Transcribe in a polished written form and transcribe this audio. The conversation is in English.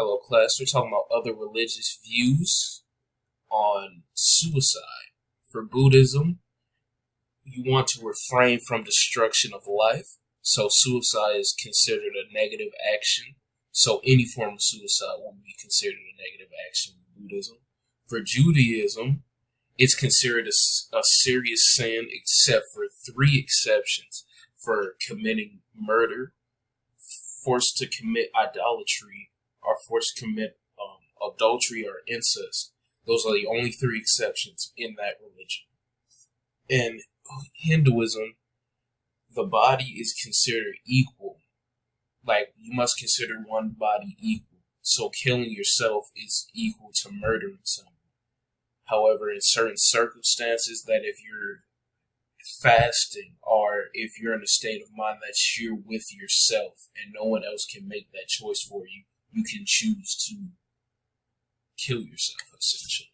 Hello, class. We're talking about other religious views on suicide. For Buddhism, you want to refrain from destruction of life, so suicide is considered a negative action. So any form of suicide will be considered a negative action in Buddhism. For Judaism, it's considered a serious sin except for three exceptions: for committing murder, forced to commit idolatry, or forced to commit adultery or incest. Those are the only three exceptions in that religion. In Hinduism, the body is considered equal. Like, you must consider one body equal. So killing yourself is equal to murdering someone. However, in certain circumstances, that if you're fasting or if you're in a state of mind that you're with yourself and no one else can make that choice for you, you can choose to kill yourself, essentially.